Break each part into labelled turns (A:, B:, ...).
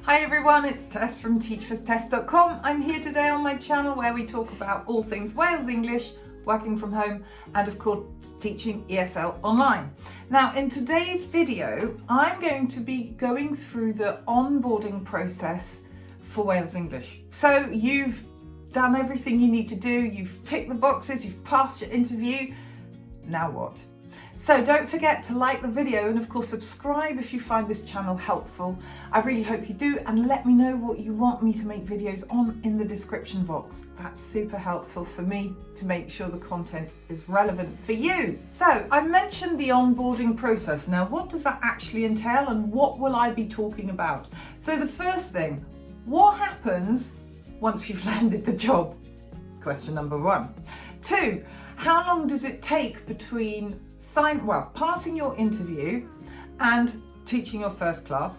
A: Hi everyone, it's Tess from teachwithtess.com. I'm here today on my channel where we talk about all things Wales English, working from home, and of course teaching ESL online. Now in today's video, I'm going to be going through the onboarding process for Wales English. So you've done everything you need to do, you've ticked the boxes, you've passed your interview, now what? So don't forget to like the video and of course subscribe if you find this channel helpful. I really hope you do, and let me know what you want me to make videos on in the description box. That's super helpful for me to make sure the content is relevant for you. So I've mentioned the onboarding process. Now what does that actually entail and what will I be talking about? So the first thing, what happens once you've landed the job? Question number one. Two, how long does it take between passing your interview and teaching your first class?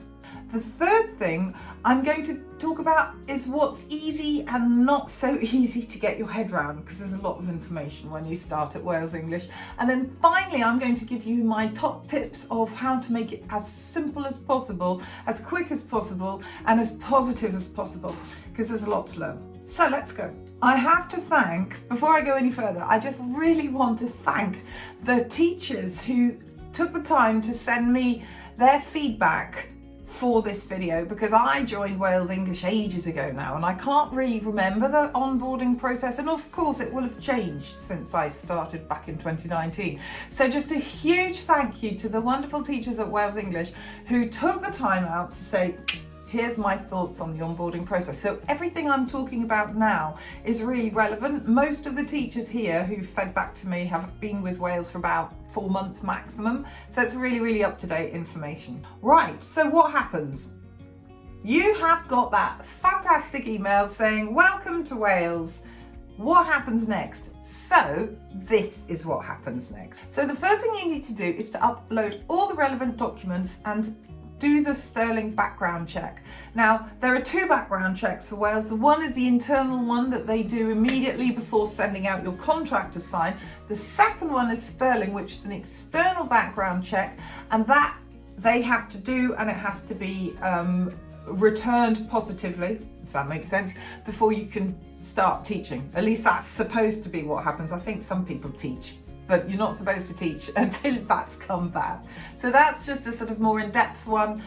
A: The third thing I'm going to talk about is what's easy and not so easy to get your head around, because there's a lot of information when you start at Wales English. And then finally, I'm going to give you my top tips of how to make it as simple as possible, as quick as possible, and as positive as possible, because there's a lot to learn. So let's go. I have to thank, before I go any further, I just really want to thank the teachers who took the time to send me their feedback for this video, because I joined Wales English ages ago now and I can't really remember the onboarding process, and of course it will have changed since I started back in 2019. So just a huge thank you to the wonderful teachers at Wales English who took the time out to say, here's my thoughts on the onboarding process. So everything I'm talking about now is really relevant. Most of the teachers here who fed back to me have been with Wales for about 4 months maximum. So it's really up-to-date information. Right, so what happens? You have got that fantastic email saying, welcome to Wales. What happens next? So this is what happens next. So the first thing you need to do is to upload all the relevant documents and do the Sterling background check. Now, there are two background checks for Wales. The one is the internal one that they do immediately before sending out your contract to sign. The second one is Sterling, which is an external background check, and that they have to do, and it has to be returned positively, if that makes sense, before you can start teaching. At least that's supposed to be what happens. I think some people teach, but you're not supposed to teach until that's come back. So that's just a sort of more in-depth one.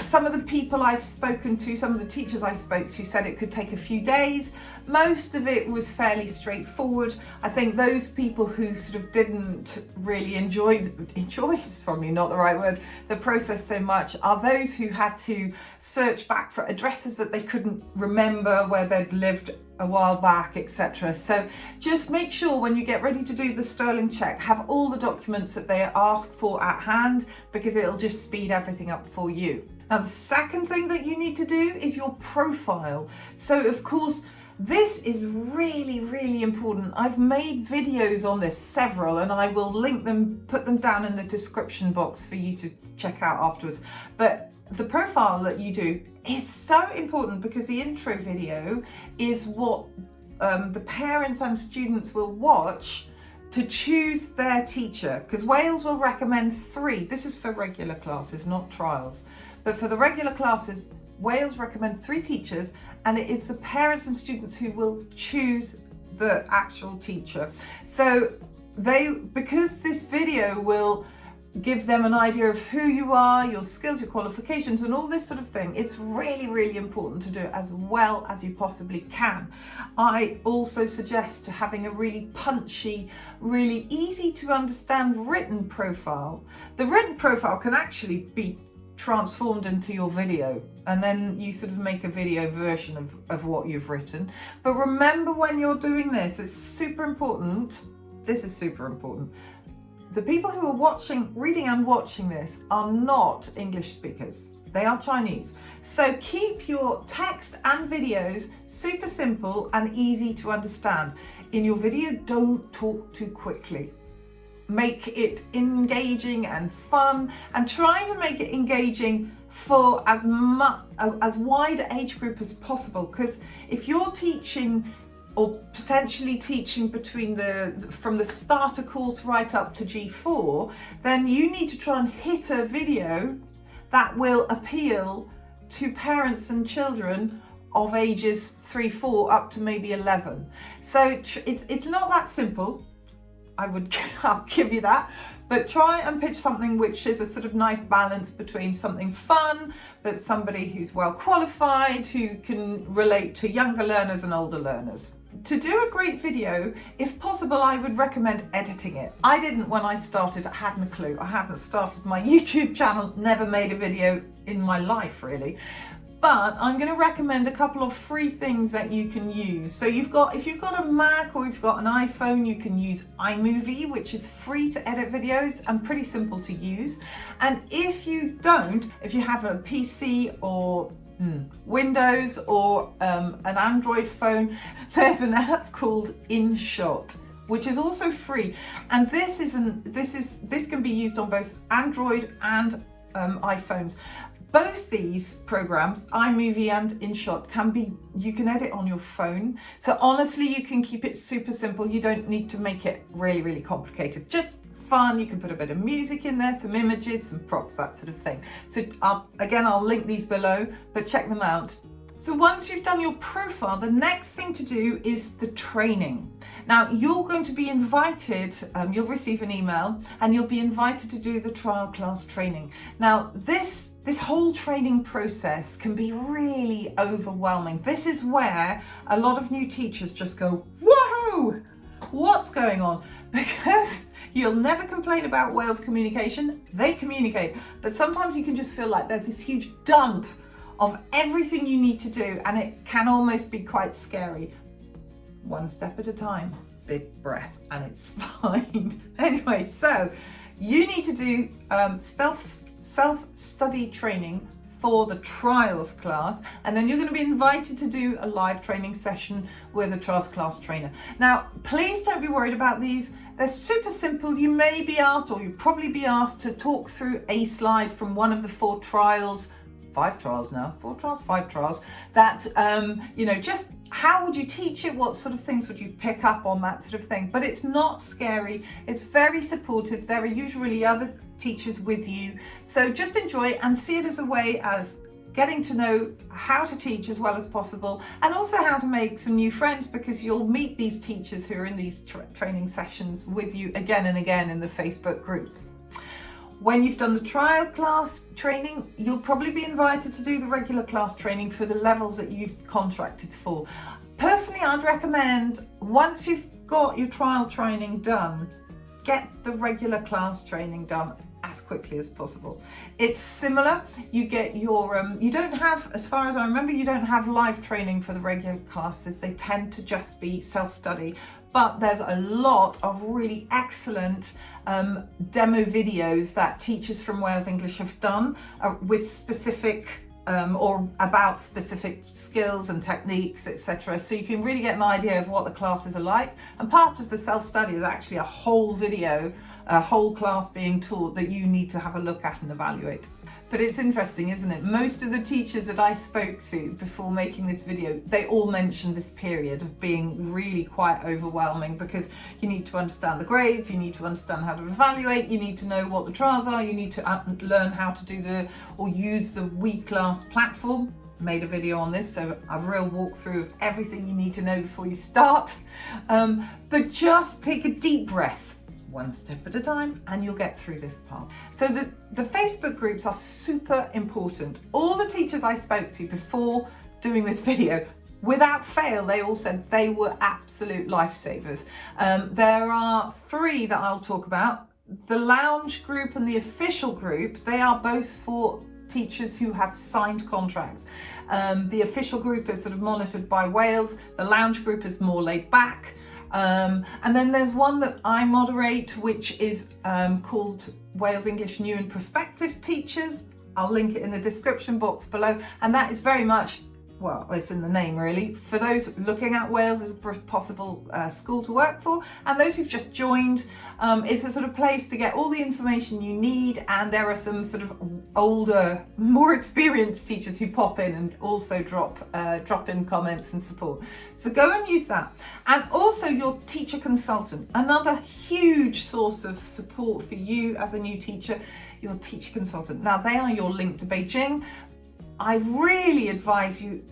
A: Some of the people I've spoken to, some of the teachers I spoke to said it could take a few days. Most of it was fairly straightforward. I think those people who sort of didn't really enjoy is probably not the right word, the process so much, are those who had to search back for addresses that they couldn't remember, where they'd lived a while back, etc. So just make sure when you get ready to do the Sterling check, have all the documents that they ask for at hand, because it'll just speed everything up for you. Now the second thing that you need to do is your profile. So of course, this is really important. I've made videos on this, several, and I will link them, put them down in the description box for you to check out afterwards. But the profile that you do is so important, because the intro video is what the parents and students will watch to choose their teacher, because Wales will recommend 3. This is for regular classes, not trials. But for the regular classes, Wales recommend 3 teachers, and it is the parents and students who will choose the actual teacher. So because this video will give them an idea of who you are, your skills, your qualifications, and all this sort of thing, it's really important to do it as well as you possibly can. I also suggest having a really punchy, really easy to understand written profile. The written profile can actually be transformed into your video, and then you sort of make a video version of what you've written. But remember, when you're doing this, it's super important. This is super important. The people who are reading and watching this are not English speakers. They are Chinese. So keep your text and videos super simple and easy to understand. In your video, don't talk too quickly. Make it engaging and fun, and try to make it engaging for as wide age group as possible, because if you're teaching or potentially teaching from the starter course right up to G4, then you need to try and hit a video that will appeal to parents and children of ages 3, 4 up to maybe 11. So it's not that simple. I'll give you that, but try and pitch something which is a sort of nice balance between something fun, but somebody who's well qualified, who can relate to younger learners and older learners. To do a great video, if possible, I would recommend editing it. I didn't when I started, I hadn't a clue. I hadn't started my YouTube channel, never made a video in my life really. But I'm going to recommend a couple of free things that you can use. So if you've got a Mac or you've got an iPhone, you can use iMovie, which is free to edit videos and pretty simple to use. And if you have a PC or Windows or an Android phone, there's an app called InShot, which is also free. And this can be used on both Android and iPhones. Both these programs, iMovie and InShot, you can edit on your phone. So honestly, you can keep it super simple. You don't need to make it really, really complicated. Just fun. You can put a bit of music in there, some images, some props, that sort of thing. So I'll link these below, but check them out. So once you've done your profile, the next thing to do is the training. Now you're going to be invited, you'll receive an email and you'll be invited to do the trial class training. Now this whole training process can be really overwhelming. This is where a lot of new teachers just go, whoa, what's going on? Because you'll never complain about Wales communication, they communicate, but sometimes you can just feel like there's this huge dump of everything you need to do, and it can almost be quite scary. One step at a time, big breath, and it's fine. Anyway, so you need to do self-study training for the trials class, and then you're going to be invited to do a live training session with a trials class trainer. Now, please don't be worried about these. They're super simple. You may be asked, or you'll probably be asked, to talk through a slide from one of the 4 trials, 5 trials now, 4 trials, 5 trials, that, just how would you teach it? What sort of things would you pick up on, that sort of thing? But it's not scary. It's very supportive. There are usually other teachers with you. So just enjoy it and see it as a way as getting to know how to teach as well as possible, and also how to make some new friends, because you'll meet these teachers who are in these training sessions with you again and again in the Facebook groups. When you've done the trial class training, you'll probably be invited to do the regular class training for the levels that you've contracted for. Personally, I'd recommend, once you've got your trial training done, get the regular class training done as quickly as possible. It's similar. You get your, you don't have, as far as I remember, you don't have live training for the regular classes. They tend to just be self-study. But there's a lot of really excellent demo videos that teachers from Wales English have done with specific or about specific skills and techniques, etc. So you can really get an idea of what the classes are like. And part of the self-study is actually a whole video, a whole class being taught that you need to have a look at and evaluate. But it's interesting, isn't it? Most of the teachers that I spoke to before making this video, they all mentioned this period of being really quite overwhelming, because you need to understand the grades, you need to understand how to evaluate, you need to know what the trials are, you need to learn how to do use the WeClass platform. Made a video on this, so a real walkthrough of everything you need to know before you start. But just take a deep breath, one step at a time, and you'll get through this part. So the Facebook groups are super important. All the teachers I spoke to before doing this video, without fail, they all said they were absolute lifesavers. There are 3 that I'll talk about. The lounge group and the official group, they are both for teachers who have signed contracts. The official group is sort of monitored by Wales. The lounge group is more laid back. And then there's one that I moderate, which is called Wales English New and Prospective Teachers. I'll link it in the description box below. And that is very much, well, it's in the name really, for those looking at Wales as a possible school to work for, and those who've just joined. It's a sort of place to get all the information you need, and there are some sort of older, more experienced teachers who pop in and also drop in comments and support. So go and use that. And also your teacher consultant, another huge source of support for you as a new teacher, your teacher consultant. Now they are your link to Beijing. I really advise you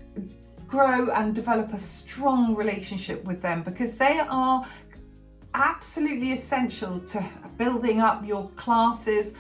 A: grow and develop a strong relationship with them, because they are absolutely essential to building up your classes.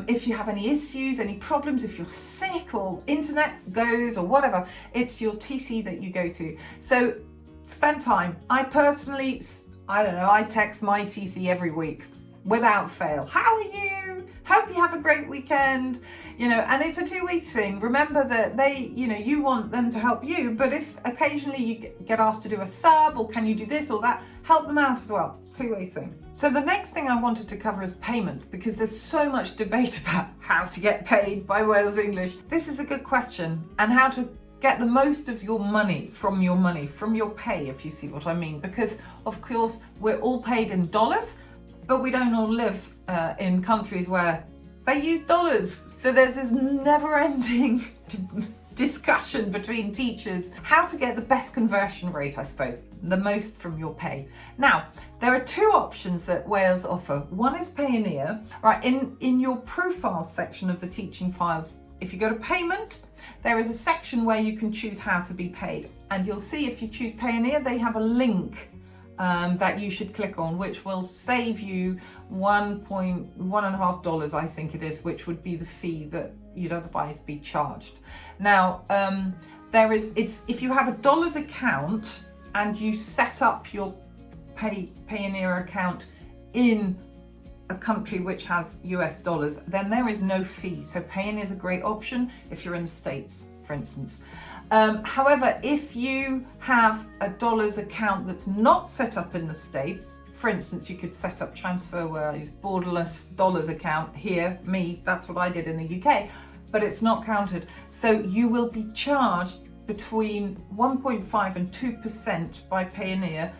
A: If you have any issues, any problems, if you're sick or internet goes or whatever, it's your TC that you go to. So spend time. I personally, I text my TC every week without fail. How are you? Hope you have a great weekend. And it's a 2-week thing. Remember that they, you want them to help you, but if occasionally you get asked to do a sub, or can you do this or that, help them out as well. 2-way thing. So the next thing I wanted to cover is payment, because there's so much debate about how to get paid by Wales English. This is a good question, and how to get the most of your money, from your pay, if you see what I mean. Because of course we're all paid in dollars, but we don't all live in countries where they use dollars. So there's this never-ending discussion between teachers how to get the best conversion rate, I suppose, the most from your pay. Now, there are 2 options that Wales offer. One is Payoneer. Right, in your profile section of the teaching files, if you go to payment, there is a section where you can choose how to be paid, and you'll see if you choose Payoneer, they have a link that you should click on, which will save you $1.5, I think it is, which would be the fee that you'd otherwise be charged. Now, if you have a dollars account and you set up your Payoneer account in a country which has US dollars, then there is no fee. So Payoneer is a great option if you're in the States, for instance. However, if you have a dollars account that's not set up in the States, for instance, you could set up TransferWise borderless dollars account here, that's what I did in the UK, but it's not counted. So you will be charged between 1.5 and 2% by Payoneer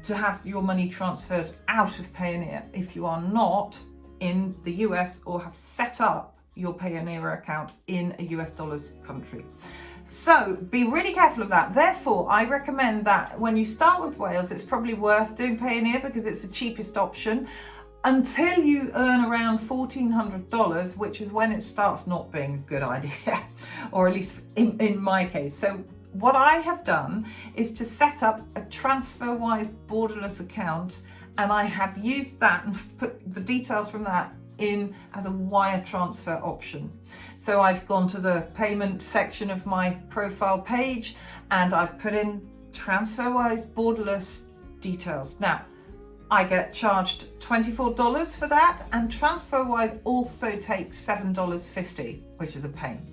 A: to have your money transferred out of Payoneer if you are not in the US or have set up your Payoneer account in a US dollars country. So be really careful of that. Therefore, I recommend that when you start with Wales, it's probably worth doing Payoneer because it's the cheapest option until you earn around $1,400, which is when it starts not being a good idea, or at least in my case. So what I have done is to set up a TransferWise borderless account, and I have used that and put the details from that in as a wire transfer option. So I've gone to the payment section of my profile page and I've put in TransferWise borderless details. Now, I get charged $24 for that, and TransferWise also takes $7.50, which is a pain.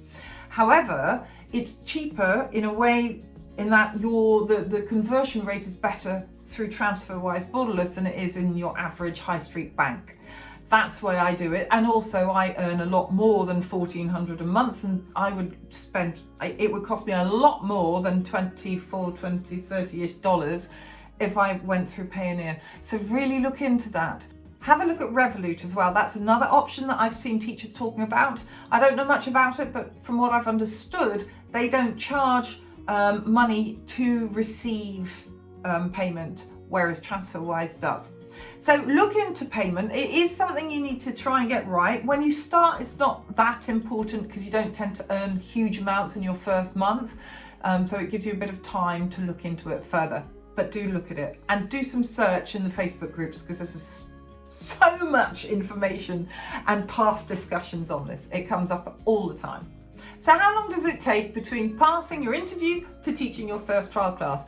A: However, it's cheaper in a way in that the conversion rate is better through TransferWise borderless than it is in your average high street bank. That's why I do it, and also I earn a lot more than $1,400 a month, and it would cost me a lot more than $24, $20, $30-ish dollars if I went through Payoneer. So really look into that. Have a look at Revolut as well. That's another option that I've seen teachers talking about. I don't know much about it, but from what I've understood, they don't charge money to receive payment, whereas TransferWise does. So look into payment. It is something you need to try and get right. When you start, it's not that important because you don't tend to earn huge amounts in your first month. So it gives you a bit of time to look into it further. But do look at it and do some search in the Facebook groups, because there's so much information and past discussions on this. It comes up all the time. So how long does it take between passing your interview to teaching your first trial class?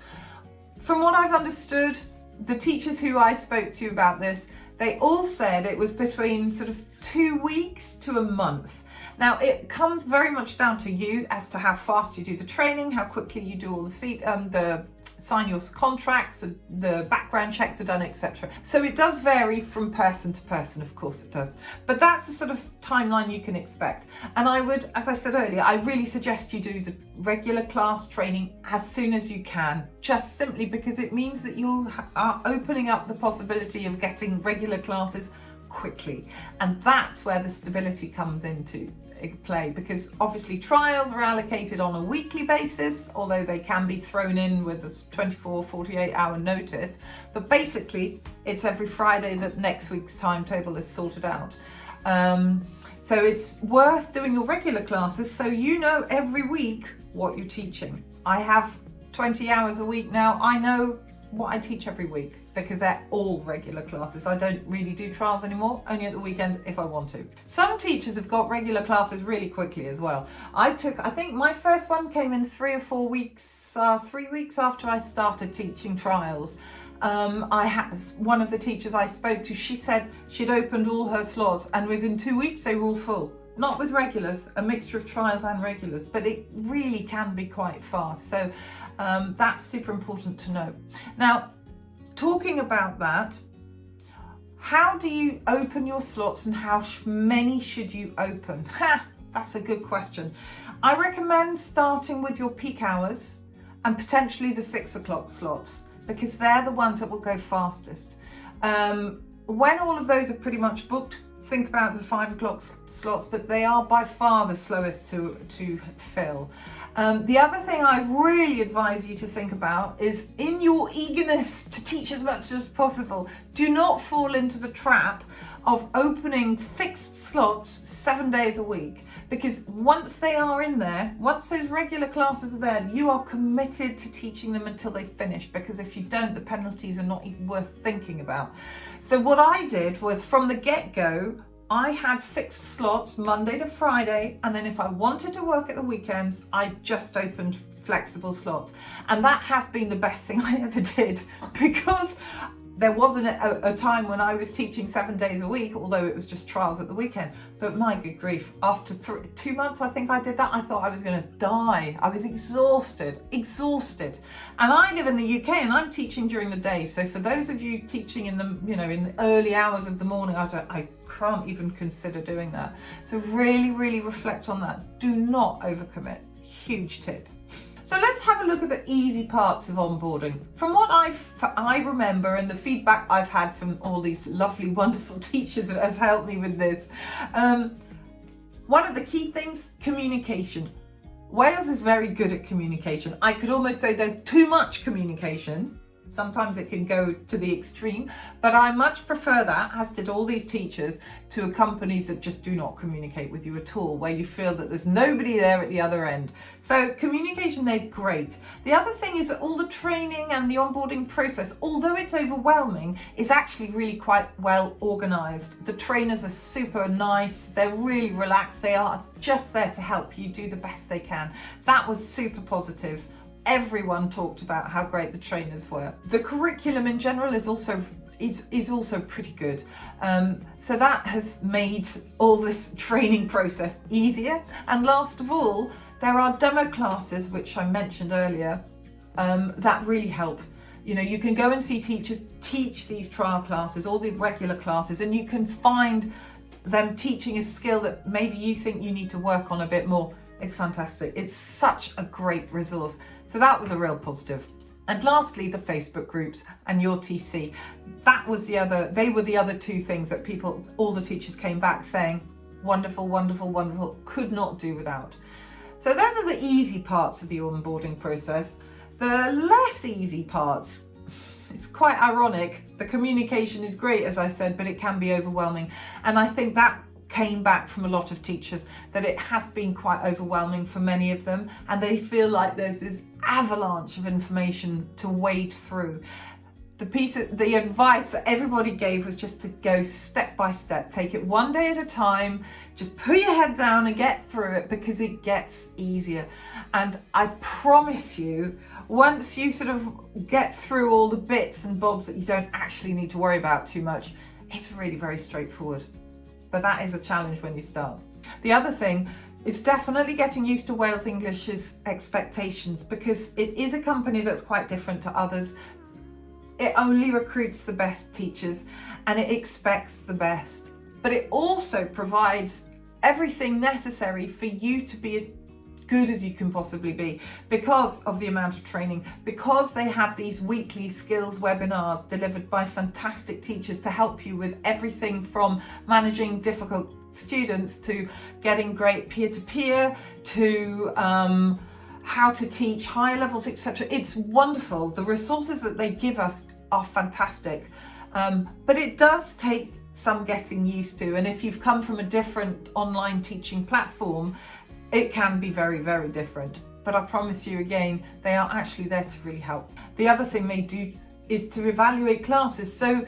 A: From what I've understood, the teachers who I spoke to about this, they all said it was between sort of 2 weeks to a month. Now, it comes very much down to you as to how fast you do the training, how quickly you do all the sign your contracts, the background checks are done, etc. So it does vary from person to person, of course it does. But that's the sort of timeline you can expect. And I would, as I said earlier, I really suggest you do the regular class training as soon as you can, just simply because it means that you are opening up the possibility of getting regular classes quickly. And that's where the stability comes into play, because obviously trials are allocated on a weekly basis, although they can be thrown in with a 48 hour notice, but basically it's every Friday that next week's timetable is sorted out. So it's worth doing your regular classes so you know every week what you're teaching. I have 20 hours a week now. I know what I teach every week because they're all regular classes. I don't really do trials anymore, only at the weekend if I want to. Some teachers have got regular classes really quickly as well. I think my first one came in 3 or 4 weeks, 3 weeks after I started teaching trials. I had one of the teachers I spoke to, she said she'd opened all her slots and within 2 weeks they were all full. Not with regulars, a mixture of trials and regulars, but it really can be quite fast. So that's super important to know. Now, talking about that, how do you open your slots and how many should you open? That's a good question. I recommend starting with your peak hours and potentially the 6 o'clock slots, because they're the ones that will go fastest. When all of those are pretty much booked, think about the 5 o'clock slots, but they are by far the slowest to fill. The other thing I really advise you to think about is, in your eagerness to teach as much as possible, do not fall into the trap of opening fixed slots 7 days a week, because once they are in there, once those regular classes are there, you are committed to teaching them until they finish, because if you don't, the penalties are not even worth thinking about. So what I did was, from the get-go, I had fixed slots Monday to Friday, and then if I wanted to work at the weekends, I just opened flexible slots. And that has been the best thing I ever did, because there wasn't a time when I was teaching 7 days a week, although it was just trials at the weekend. But my good grief, after 2 months I think I did that, I thought I was going to die. I was exhausted. And I live in the UK and I'm teaching during the day. So for those of you teaching in the, in the early hours of the morning, I can't even consider doing that. So really reflect on that. Do not overcommit. Huge tip. So let's have a look at the easy parts of onboarding. From what I remember and the feedback I've had from all these lovely, wonderful teachers that have helped me with this, one of the key things, communication. Wales is very good at communication. I could almost say there's too much communication. Sometimes it can go to the extreme, but I much prefer that, as did all these teachers, to companies that just do not communicate with you at all, where you feel that there's nobody there at the other end. So communication, they're great. The other thing is that all the training and the onboarding process, although it's overwhelming, is actually really quite well organized. The trainers are super nice, they're really relaxed, they are just there to help you do the best they can. That was super positive. Everyone talked about how great the trainers were. The curriculum in general is also pretty good. So that has made all this training process easier. And last of all, there are demo classes, which I mentioned earlier, that really help. You can go and see teachers teach these trial classes, all the regular classes, and you can find them teaching a skill that maybe you think you need to work on a bit more. It's fantastic. It's such a great resource. So that was a real positive. And lastly, the Facebook groups and your TC. They were the other two things that all the teachers came back saying, wonderful, could not do without. So those are the easy parts of the onboarding process. The less easy parts, it's quite ironic. The communication is great, as I said, but it can be overwhelming. And I think that came back from a lot of teachers, that it has been quite overwhelming for many of them, and they feel like there's this avalanche of information to wade through. The advice that everybody gave was just to go step by step, take it one day at a time, just put your head down and get through it, because it gets easier. And I promise you, once you sort of get through all the bits and bobs that you don't actually need to worry about too much, it's really very straightforward. But that is a challenge when you start. The other thing is definitely getting used to Wales English's expectations, because it is a company that's quite different to others. It only recruits the best teachers and it expects the best, but it also provides everything necessary for you to be as good as you can possibly be, because of the amount of training, because they have these weekly skills webinars delivered by fantastic teachers to help you with everything from managing difficult students to getting great peer-to-peer to how to teach higher levels, etc. It's wonderful. The resources that they give us are fantastic, but it does take some getting used to, and if you've come from a different online teaching platform, it can be very, very different. But I promise you again, they are actually there to really help. The other thing they do is to evaluate classes. So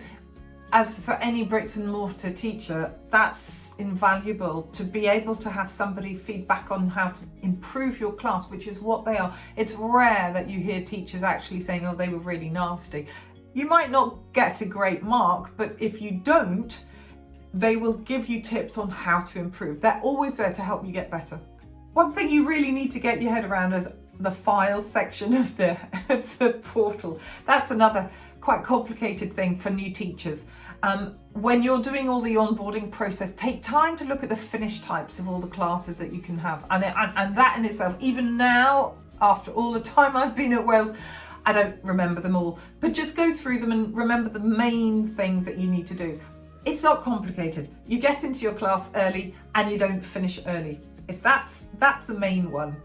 A: as for any bricks and mortar teacher, that's invaluable to be able to have somebody feedback on how to improve your class, which is what they are. It's rare that you hear teachers actually saying, oh, they were really nasty. You might not get a great mark, but if you don't, they will give you tips on how to improve. They're always there to help you get better. One thing you really need to get your head around is the files section of the portal. That's another quite complicated thing for new teachers. When you're doing all the onboarding process, take time to look at the finished types of all the classes that you can have. And that in itself, even now, after all the time I've been at Wales, I don't remember them all, but just go through them and remember the main things that you need to do. It's not complicated. You get into your class early and you don't finish early. If that's the main one.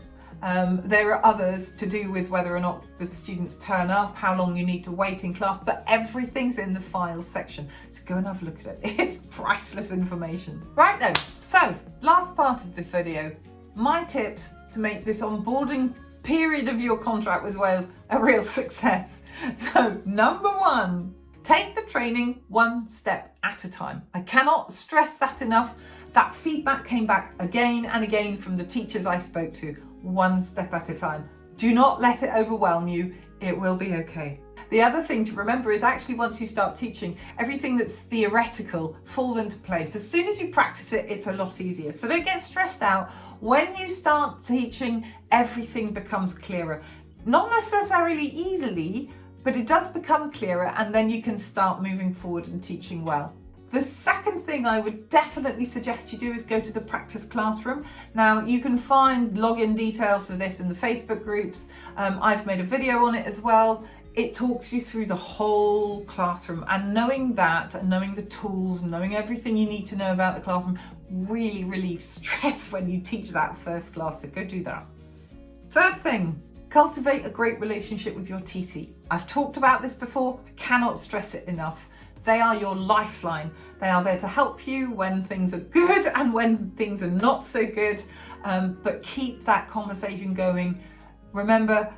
A: There are others to do with whether or not the students turn up, how long you need to wait in class, but everything's in the files section. So go and have a look at it. It's priceless information. Right then, so last part of the video, my tips to make this onboarding period of your contract with Wales a real success. So number one, take the training one step at a time. I cannot stress that enough. That feedback came back again and again from the teachers I spoke to. One step at a time. Do not let it overwhelm you. It will be okay. The other thing to remember is actually once you start teaching, everything that's theoretical falls into place. As soon as you practice it, it's a lot easier. So don't get stressed out. When you start teaching, everything becomes clearer. Not necessarily easily, but it does become clearer, and then you can start moving forward and teaching well. The second thing I would definitely suggest you do is go to the practice classroom. Now you can find login details for this in the Facebook groups. I've made a video on it as well. It talks you through the whole classroom, and knowing that and knowing the tools, knowing everything you need to know about the classroom really relieves stress when you teach that first class, so go do that. Third thing, cultivate a great relationship with your TC. I've talked about this before, I cannot stress it enough. They are your lifeline. They are there to help you when things are good and when things are not so good, but keep that conversation going. Remember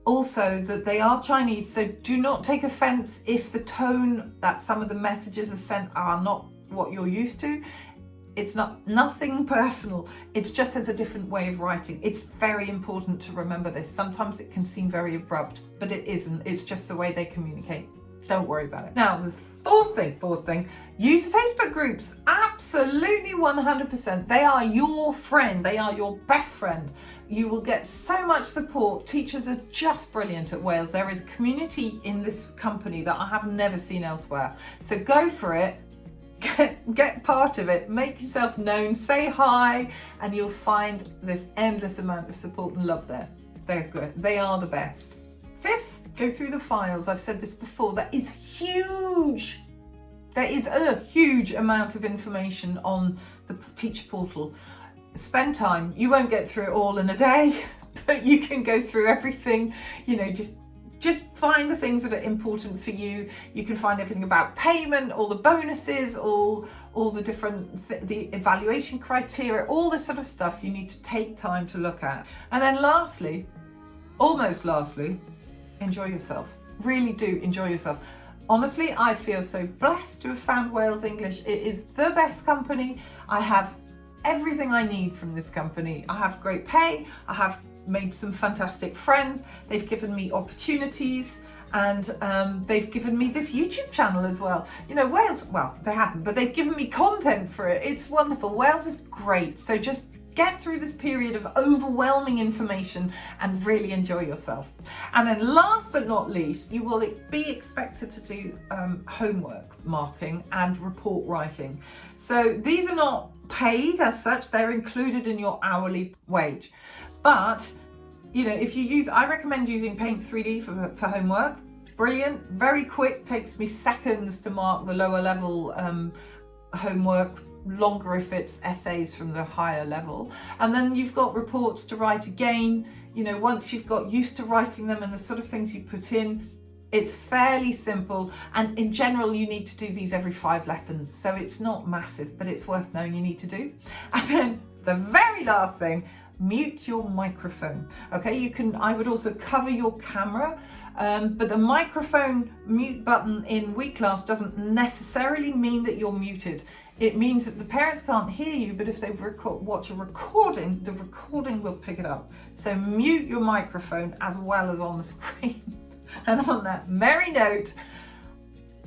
A: also that they are Chinese, so do not take offense if the tone that some of the messages are sent are not what you're used to. It's nothing personal. It's just as a different way of writing. It's very important to remember this. Sometimes it can seem very abrupt, but it isn't. It's just the way they communicate. Don't worry about it. Now, the fourth thing, use Facebook groups. Absolutely 100%. They are your friend. They are your best friend. You will get so much support. Teachers are just brilliant at Wales. There is a community in this company that I have never seen elsewhere. So go for it. Get part of it. Make yourself known. Say hi, and you'll find this endless amount of support and love there. They're good. They are the best. Fifth, go through the files. I've said this before. That is huge. There is a huge amount of information on the teacher portal. Spend time. You won't get through it all in a day, but you can go through everything. You know, just find the things that are important for you. You can find everything about payment, all the bonuses, all the different the evaluation criteria, all this sort of stuff you need to take time to look at. And then lastly, almost lastly, enjoy yourself. Really do enjoy yourself. Honestly, I feel so blessed to have found Wales English. It is the best company. I have everything I need from this company. I have great pay. I have made some fantastic friends. They've given me opportunities, and they've given me this YouTube channel as well. You know, Wales, well, they haven't, but they've given me content for it. It's wonderful. Wales is great. So just get through this period of overwhelming information and really enjoy yourself. And then last but not least, you will be expected to do homework marking and report writing. So these are not paid as such, they're included in your hourly wage. But, you know, if you use, I recommend using Paint 3D for homework. Brilliant, very quick, takes me seconds to mark the lower level homework, longer if it's essays from the higher level. And then you've got reports to write again. You know, once you've got used to writing them and the sort of things you put in, It's fairly simple, and in general you need to do these every 5 lessons, so it's not massive, but it's worth knowing you need to do. And then the very last thing, mute your microphone. Okay, I would also cover your camera, but the microphone mute button in week class doesn't necessarily mean that you're muted. It means that the parents can't hear you, but if they watch a recording, the recording will pick it up. So mute your microphone as well as on the screen. And on that merry note,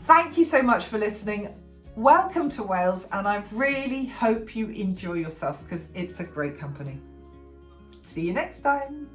A: thank you so much for listening. Welcome to Wales, and I really hope you enjoy yourself because it's a great company. See you next time.